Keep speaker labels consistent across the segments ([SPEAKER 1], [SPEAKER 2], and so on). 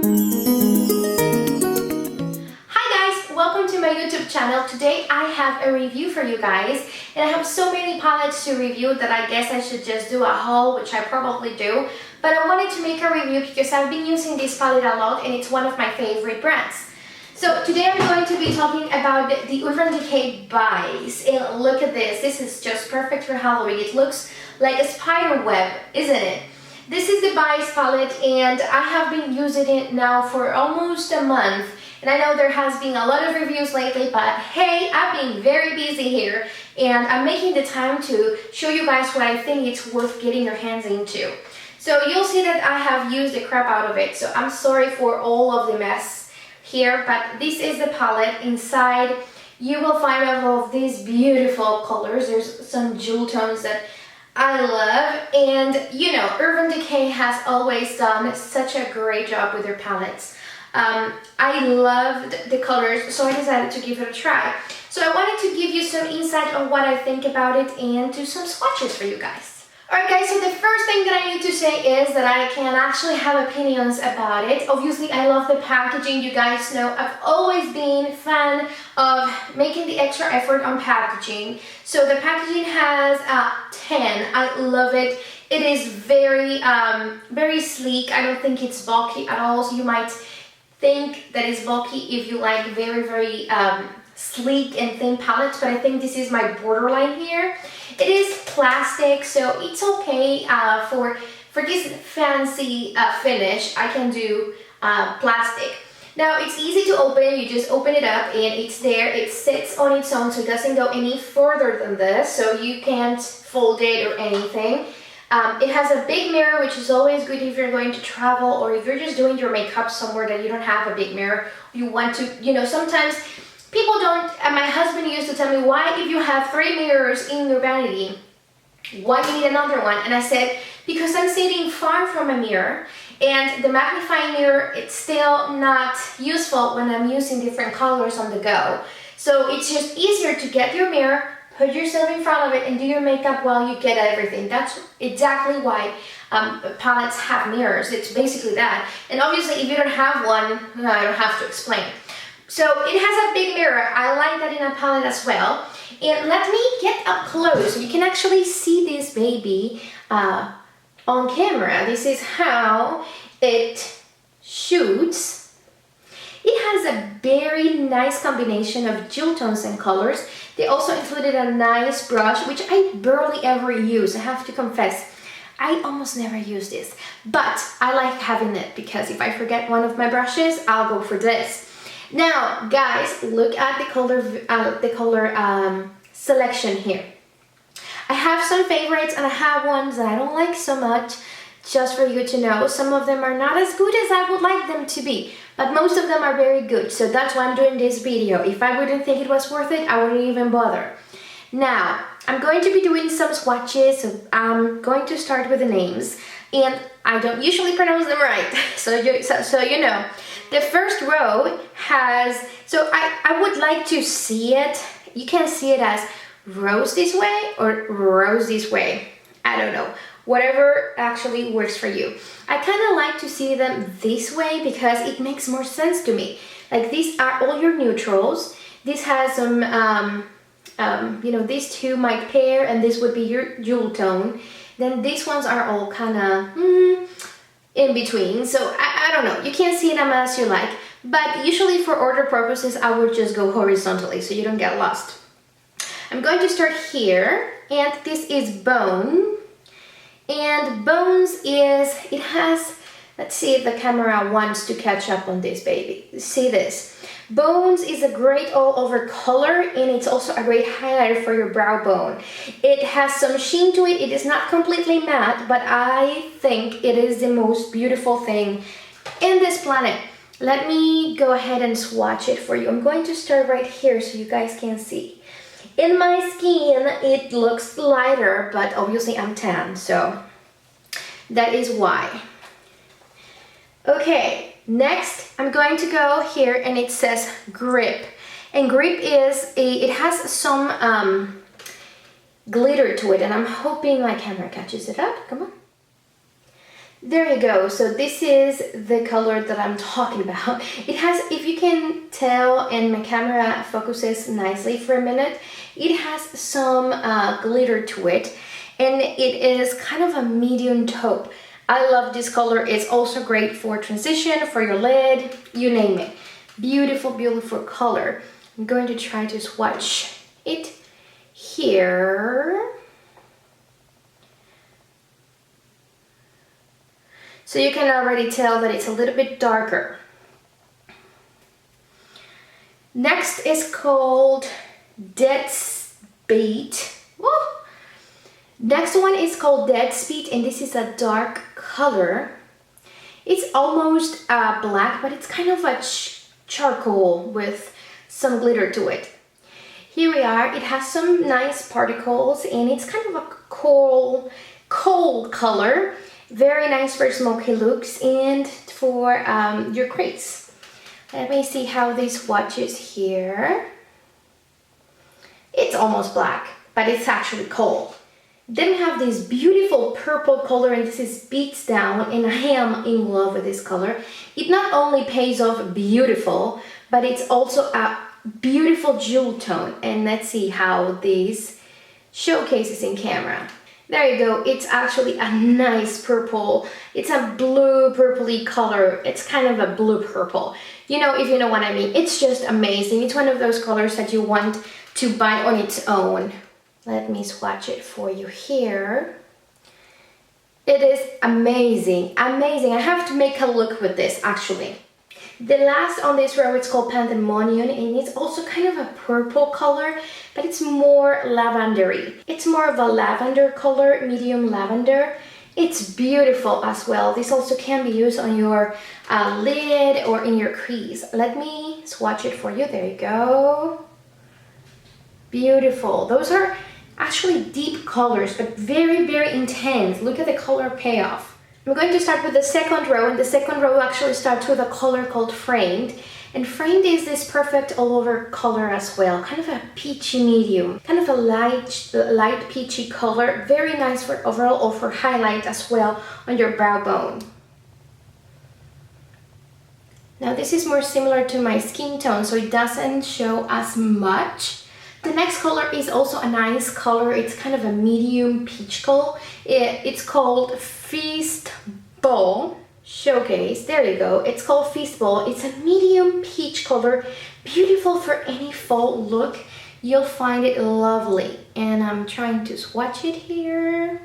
[SPEAKER 1] Hi guys, welcome to my YouTube channel. Today I have a review for you guys, and I have so many palettes to review that I guess I should just do a haul, which I probably do. But I wanted to make a review because I've been using this palette a lot and it's one of my favorite brands. So today I'm going to be talking about the Decay buys, and look at this. This is just perfect for Halloween. It looks like a spider web, isn't it? This is the Buys palette, and I have been using it now for almost a month. And I know there has been a lot of reviews lately, but hey, I've been very busy here, and I'm making the time to show you guys what I think it's worth getting your hands into. So you'll see that I have used the crap out of it, so I'm sorry for all of the mess here, but this is the palette. Inside, you will find all of these beautiful colors. There's some jewel tones that I love, and you know, Decay has always done such a great job with their palettes. I loved the colors, so I decided to give it a try. So I wanted to give you some insight on what I think about it and do some swatches for you guys. Alright guys, so the first thing that I need to say is that I can actually have opinions about it. Obviously, I love the packaging. You guys know I've always been a fan of making the extra effort on packaging. So the packaging has a 10. I love it. It is very, very sleek. I don't think it's bulky at all. So you might think that it's bulky if you like very, very sleek and thin palettes, but I think this is my borderline here. It is plastic, so it's okay for this fancy finish. I can do plastic. Now it's easy to open. You just open it up and it's there. It sits on its own, so it doesn't go any further than this, so you can't fold it or anything. It has a big mirror, which is always good if you're going to travel or if you're just doing your makeup somewhere that you don't have a big mirror. You want to, you know, sometimes people don't, and my husband used to tell me, why if you have 3 mirrors in your vanity, why you need another one? And I said, because I'm sitting far from a mirror, and the magnifying mirror, it's still not useful when I'm using different colors on the go. So it's just easier to get your mirror, put yourself in front of it and do your makeup while you get everything. That's exactly why palettes have mirrors. It's basically that. And obviously if you don't have one, I don't have to explain. So it has a big mirror. I like that in a palette as well. And let me get up close. You can actually see this baby on camera. This is how it shoots. It has a very nice combination of jewel tones and colors. They also included a nice brush, which I barely ever use, I have to confess. I almost never use this, but I like having it because if I forget one of my brushes, I'll go for this. Now, guys, look at the color selection here. I have some favorites and I have ones that I don't like so much, just for you to know. Some of them are not as good as I would like them to be, but most of them are very good, so that's why I'm doing this video. If I wouldn't think it was worth it, I wouldn't even bother. Now, I'm going to be doing some swatches, so I'm going to start with the names, and I don't usually pronounce them right, so you know. The first row has, so I would like to see it, you can see it as rose this way or rose this way, I don't know. Whatever actually works for you. I kind of like to see them this way because it makes more sense to me. Like these are all your neutrals. This has some, you know, these two might pair and this would be your jewel tone. Then these ones are all kind of in between. So I don't know, you can see them as you like. But usually for order purposes, I would just go horizontally so you don't get lost. I'm going to start here, and this is Bone. And Bones is, it has, let's see if the camera wants to catch up on this baby. See this. Bones is a great all-over color, and it's also a great highlighter for your brow bone. It has some sheen to it. It is not completely matte, but I think it is the most beautiful thing in this planet. Let me go ahead and swatch it for you. I'm going to start right here so you guys can see. In my skin, it looks lighter, but obviously I'm tan, so that is why. Okay, next I'm going to go here and it says Grip. And Grip is, it has some glitter to it, and I'm hoping my camera catches it up. Come on. There you go. So this is the color that I'm talking about. It has, if you can tell, and my camera focuses nicely for a minute, it has some glitter to it, and it is kind of a medium taupe. I love this color. It's also great for transition, for your lid, you name it. Beautiful, beautiful color. I'm going to try to swatch it here. So you can already tell that it's a little bit darker. Next is called Dead Speed. Woo! Next one is called Dead Speed, and this is a dark color. It's almost black, but it's kind of a charcoal with some glitter to it. Here we are. It has some nice particles, and it's kind of a coal color. Very nice for smoky looks and for your crease. Let me see how this swatches here. It's almost black, but it's actually coal. Then we have this beautiful purple color, and this is Beats Down, and I am in love with this color. It not only pays off beautiful, but it's also a beautiful jewel tone. And let's see how this showcases in camera. There you go. It's actually a nice purple. It's a blue purpley color. It's kind of a blue purple. You know, if you know what I mean. It's just amazing. It's one of those colors that you want to buy on its own. Let me swatch it for you here. It is amazing. Amazing. I have to make a look with this actually. The last on this row, it's called Pandemonium, and it's also kind of a purple color, but it's more lavendery. It's more of a lavender color, medium lavender. It's beautiful as well. This also can be used on your lid or in your crease. Let me swatch it for you. There you go. Beautiful. Those are actually deep colors, but very, very intense. Look at the color payoff. I'm going to start with the second row, and the second row actually starts with a color called Framed. And Framed is this perfect all over color as well, kind of a peachy medium, kind of a light peachy color, very nice for overall or for highlight as well on your brow bone. Now this is more similar to my skin tone, so it doesn't show as much. The next color is also a nice color. It's kind of a medium peach color. It's called Feast Ball Showcase. There you go. It's called Feast Ball. It's a medium peach color. Beautiful for any fall look. You'll find it lovely. And I'm trying to swatch it here.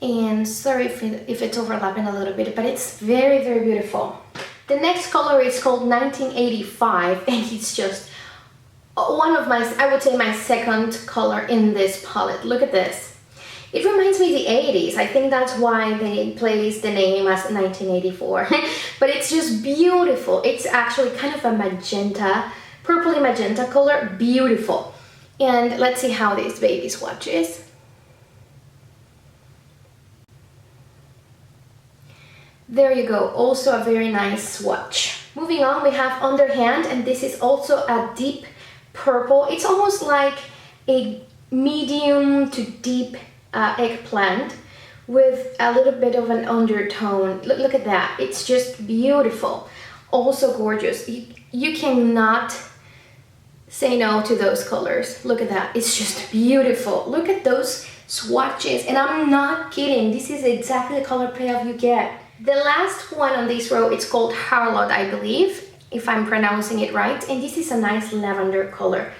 [SPEAKER 1] And sorry if it's overlapping a little bit, but it's very, very beautiful. The next color is called 1985, and it's just one of my, I would say my second color in this palette. Look at this. It reminds me of the 80s. I think that's why they placed the name as 1984. But it's just beautiful. It's actually kind of a magenta, purpley magenta color. Beautiful. And let's see how this baby swatches. There you go. Also a very nice swatch. Moving on, we have Underhand, and this is also a deep purple. It's almost like a medium to deep eggplant with a little bit of an undertone. Look at that. It's just beautiful. Also gorgeous. You cannot say no to those colors. Look at that. It's just beautiful. Look at those swatches. And I'm not kidding. This is exactly the color payoff you get. The last one on this row, it's called Harlot, I believe, if I'm pronouncing it right. And this is a nice lavender color.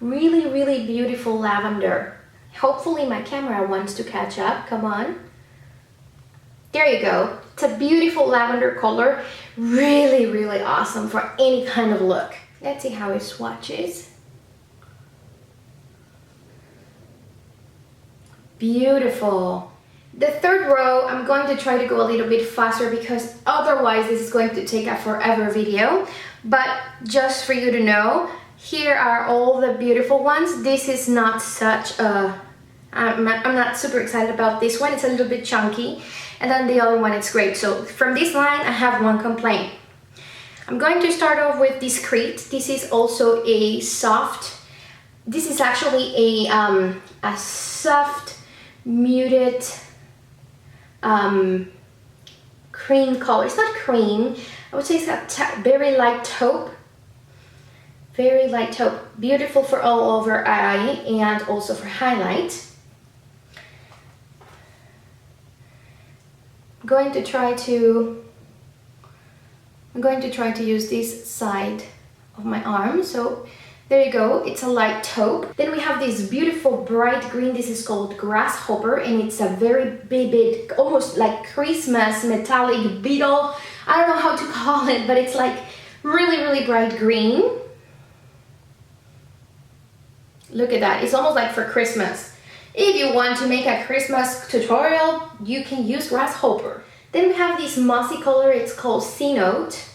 [SPEAKER 1] Really, really beautiful lavender. Hopefully my camera wants to catch up. Come on. There you go. It's a beautiful lavender color. Really, really awesome for any kind of look. Let's see how it swatches. Beautiful. The third row, I'm going to try to go a little bit faster because otherwise this is going to take a forever video. But just for you to know, here are all the beautiful ones. This is not such a... I'm not super excited about this one. It's a little bit chunky. And then the other one is great. So from this line, I have one complaint. I'm going to start off with Discreet. This is also a soft... This is actually a soft, muted... cream color. It's not cream, I would say it's a very light taupe. Very light taupe. Beautiful for all over eye and also for highlight. I'm going to try to use this side of my arm. So there you go, it's a light taupe. Then we have this beautiful bright green. This is called Grasshopper, and it's a very vivid, almost like Christmas metallic beetle. I don't know how to call it, but it's like really, really bright green. Look at that, it's almost like for Christmas. If you want to make a Christmas tutorial, you can use Grasshopper. Then we have this mossy color, it's called Sea Note.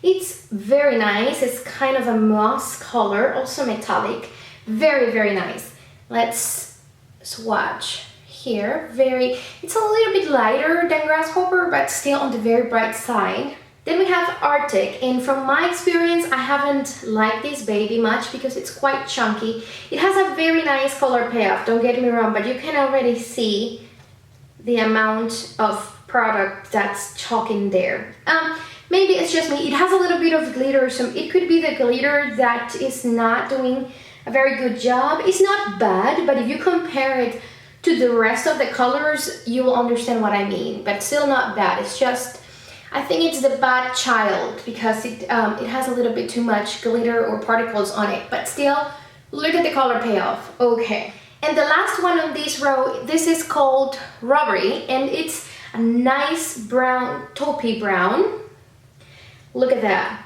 [SPEAKER 1] It's very nice, it's kind of a moss color, also metallic. Very, very nice. Let's swatch here. It's a little bit lighter than Grasshopper, but still on the very bright side. Then we have Arctic, and from my experience, I haven't liked this baby much because it's quite chunky. It has a very nice color payoff, don't get me wrong, but you can already see the amount of product that's chalk in there. Maybe it's just me. It has a little bit of glitter, so it could be the glitter that is not doing a very good job. It's not bad, but if you compare it to the rest of the colors, you will understand what I mean, but still not bad. It's just, I think it's the bad child because it has a little bit too much glitter or particles on it, but still, look at the color payoff. Okay. And the last one on this row, this is called Robbery, and it's a nice brown, taupey brown. Look at that.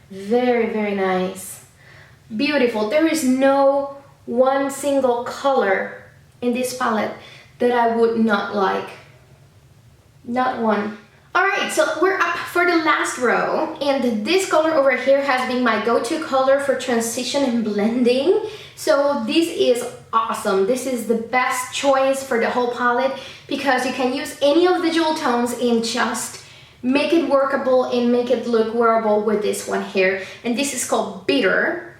[SPEAKER 1] Very, very nice. Beautiful. There is no one single color in this palette that I would not like. Not one. Alright, so we're up for the last row, and this color over here has been my go-to color for transition and blending. So this is awesome. This is the best choice for the whole palette because you can use any of the jewel tones and just make it workable and make it look wearable with this one here. And this is called Bitter.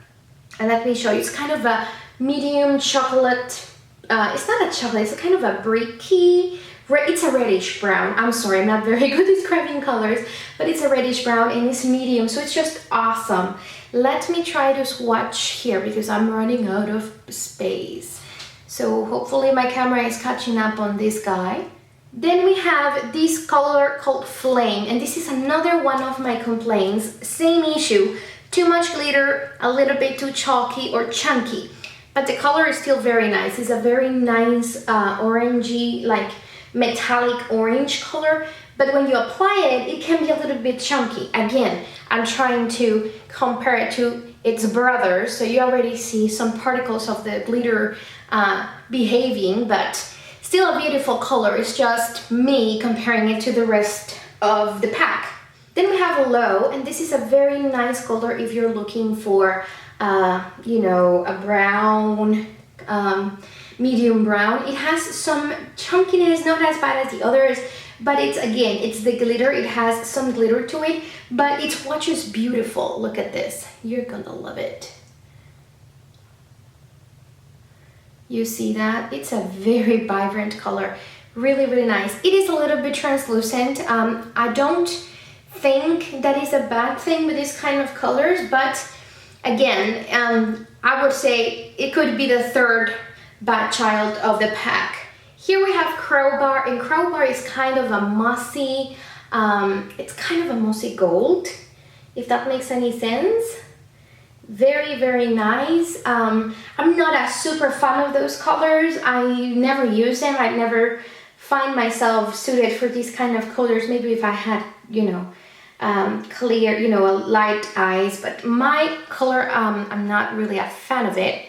[SPEAKER 1] And let me show you. It's kind of a medium chocolate. It's not a chocolate, it's kind of a bricky. It's a reddish brown. I'm sorry, I'm not very good describing colors, but it's a reddish brown and it's medium, so it's just awesome. Let me try to swatch here because I'm running out of space. So hopefully my camera is catching up on this guy. Then we have this color called Flame, and this is another one of my complaints. Same issue, too much glitter, a little bit too chalky or chunky. But the color is still very nice. It's a very nice orangey, like metallic orange color, but when you apply it, it can be a little bit chunky. Again, I'm trying to compare it to its brother, so you already see some particles of the glitter behaving, but still a beautiful color. It's just me comparing it to the rest of the pack. Then we have Low, and this is a very nice color if you're looking for, you know, a brown, medium brown. It has some chunkiness, not as bad as the others, but it's, again, it's the glitter. It has some glitter to it, but it swatches beautiful. Look at this. You're gonna love it. You see that? It's a very vibrant color. Really, really nice. It is a little bit translucent. I don't think that is a bad thing with this kind of colors, but again, I would say it could be the third bad child of the pack. Here we have Crowbar, and Crowbar is kind of a mossy, it's kind of a mossy gold, if that makes any sense. Very, very nice. I'm not a super fan of those colors. I never use them. I never find myself suited for these kind of colors. Maybe if I had, you know, clear, you know, light eyes, but my color, I'm not really a fan of it.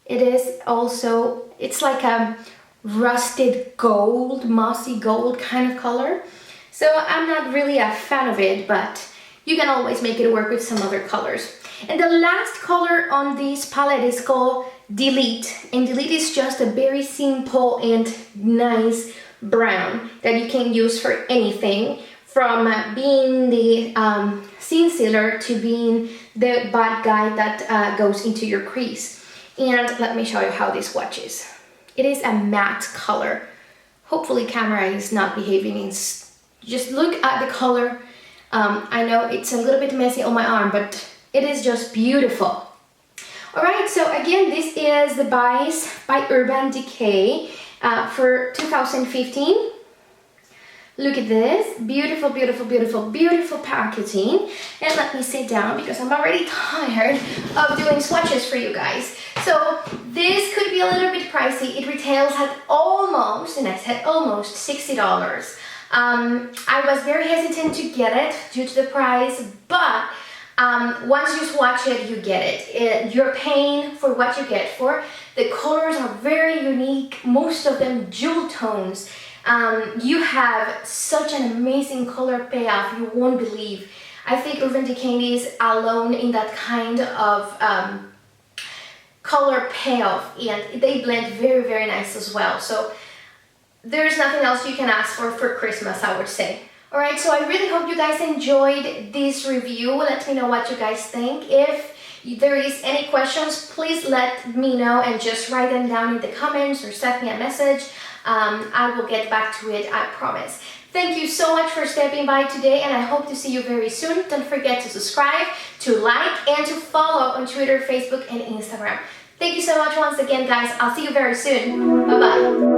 [SPEAKER 1] It is also, it's like a rusted gold, mossy gold kind of color. So I'm not really a fan of it, but you can always make it work with some other colors. And the last color on this palette is called Delete. And Delete is just a very simple and nice brown that you can use for anything, from being the scene sealer to being the bad guy that goes into your crease. And let me show you how this swatches. It is a matte color. Hopefully camera is not behaving. Just look at the color. I know it's a little bit messy on my arm, but it is just beautiful. Alright, so again, this is the Buys by Urban Decay for 2015. Look at this, beautiful, beautiful, beautiful, beautiful packaging. And let me sit down because I'm already tired of doing swatches for you guys. So this could be a little bit pricey. It retails at almost, and I said almost, $60. I was very hesitant to get it due to the price, but once you swatch it, you get it. You're paying for what you get for. The colors are very unique, most of them jewel tones. You have such an amazing color payoff, you won't believe. I think Urban Decay is alone in that kind of color payoff, and they blend very, very nice as well. So there's nothing else you can ask for Christmas, I would say. Alright, so I really hope you guys enjoyed this review. Let me know what you guys think. If there is any questions, please let me know and just write them down in the comments or send me a message. I will get back to it, I promise. Thank you so much for stepping by today, and I hope to see you very soon. Don't forget to subscribe, to like, and to follow on Twitter, Facebook, and Instagram. Thank you so much once again, guys. I'll see you very soon. Bye-bye.